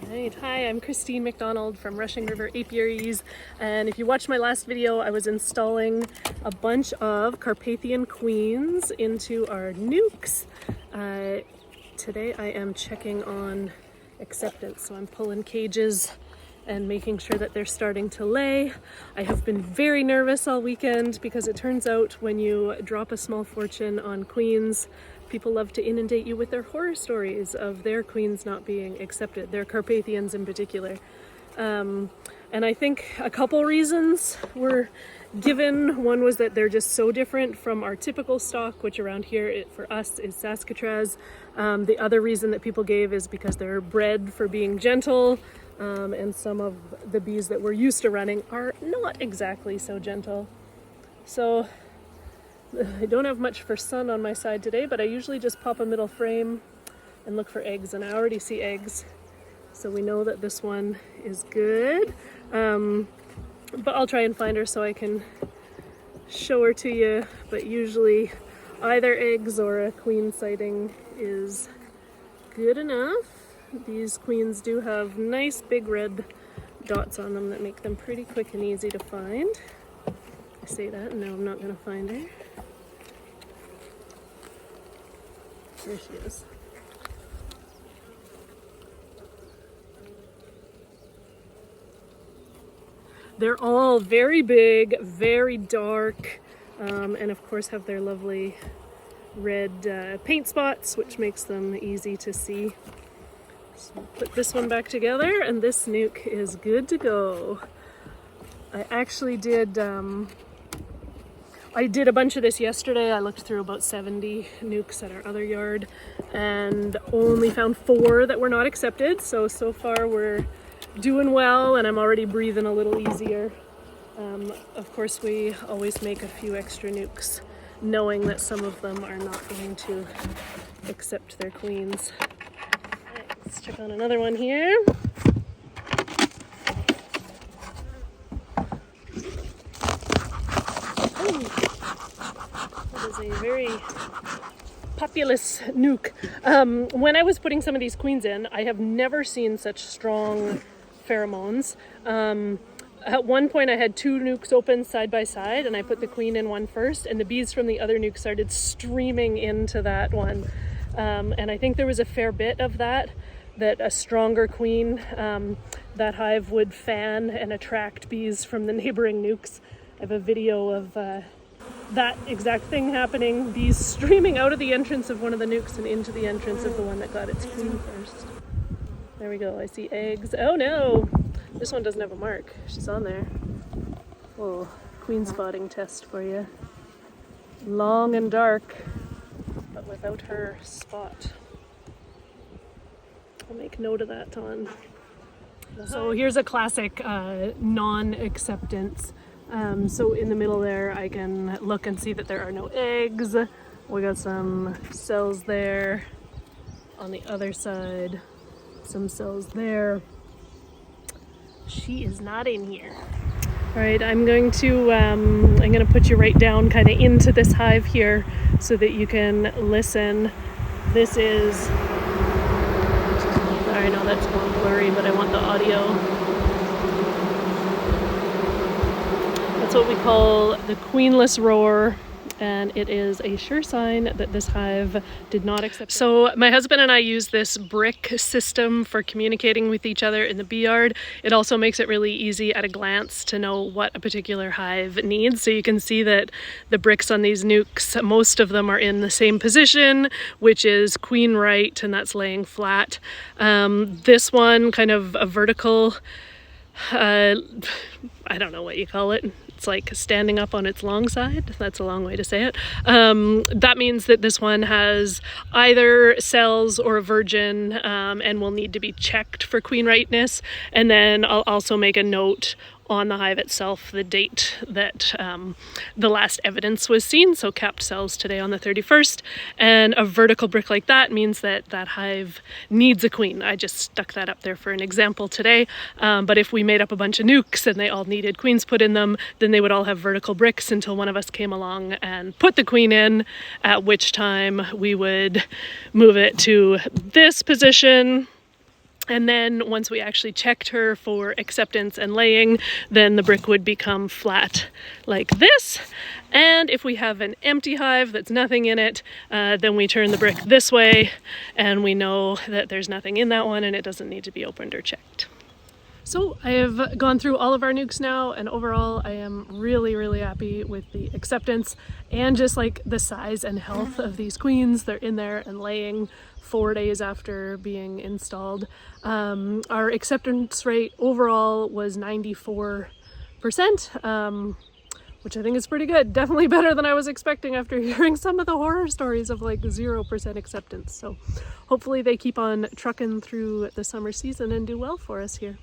Right. Hi, I'm Christine McDonald from Rushing River Apiaries, and if you watched my last video, I was installing a bunch of Carpathian queens into our nukes. Today I am checking on acceptance, so I'm pulling cages and making sure that they're starting to lay. I have been very nervous all weekend because it turns out when you drop a small fortune on queens, people love to inundate you with their horror stories of their queens not being accepted, their Carpathians in particular. And I think a couple reasons were given. One was that they're just so different from our typical stock, which around here for us is Saskatraz. The other reason that people gave is because they're bred for being gentle, and some of the bees that we're used to running are not exactly so gentle. So I don't have much for sun on my side today, but I usually just pop a middle frame and look for eggs, and I already see eggs. So we know that this one is good. But I'll try and find her so I can show her to you. But usually either eggs or a queen sighting is good enough. These queens do have nice big red dots on them that make them pretty quick and easy to find. I say that and now I'm not going to find her. There she is. They're all very big, very dark, and of course have their lovely red paint spots, which makes them easy to see. So we'll put this one back together, and this nuke is good to go. I actually did I did a bunch of this yesterday. I looked through about 70 nukes at our other yard and only found 4 that were not accepted. So far we're doing well, and I'm already breathing a little easier. Of course, we always make a few extra nukes, knowing that some of them are not going to accept their queens. Right, let's check on another one here. That is a very populous nuke. When I was putting some of these queens in, I have never seen such strong pheromones. At one point I had 2 nukes open side by side, and I put the queen in one first, and the bees from the other nuke started streaming into that one. And I think there was a fair bit of that a stronger queen, that hive would fan and attract bees from the neighboring nukes. I have a video of that exact thing happening, bees streaming out of the entrance of one of the nukes and into the entrance of the one that got its queen first. There we go, I see eggs. Oh no! This one doesn't have a mark. She's on there. Oh, queen spotting test for you. Long and dark, but without her spot. I'll make note of that on. So here's a classic non-acceptance. So in the middle there, I can look and see that there are no eggs. We got some cells there. On the other side, some cells there. She is not in here. All right, I'm going to put you right down kind of into this hive here so that you can listen. This is, sorry, no, that's going blurry, but I want the audio. That's what we call the queenless roar, and it is a sure sign that this hive did not accept. So my husband and I use this brick system for communicating with each other in the bee yard. It also makes it really easy at a glance to know what a particular hive needs. So you can see that the bricks on these nukes, most of them are in the same position, which is queen right, and that's laying flat. This one, kind of a vertical, I don't know what you call it. It's like standing up on its long side. That's a long way to say it. That means that this one has either cells or a virgin, and will need to be checked for queen rightness. And then I'll also make a note on the hive itself the date that the last evidence was seen, so capped cells today on the 31st, and a vertical brick like that means that that hive needs a queen. I just stuck that up there for an example today, but if we made up a bunch of nukes and they all needed queens put in them, then they would all have vertical bricks until one of us came along and put the queen in, at which time we would move it to this position And then once we actually checked her for acceptance and laying, then the brick would become flat like this. And if we have an empty hive that's nothing in it, then we turn the brick this way and we know that there's nothing in that one and it doesn't need to be opened or checked. So I have gone through all of our nukes now, and overall I am really happy with the acceptance and just like the size and health of these queens. They're in there and laying 4 days after being installed. Our acceptance rate overall was 94%, which I think is pretty good. Definitely better than I was expecting after hearing some of the horror stories of like 0% acceptance. So hopefully they keep on trucking through the summer season and do well for us here.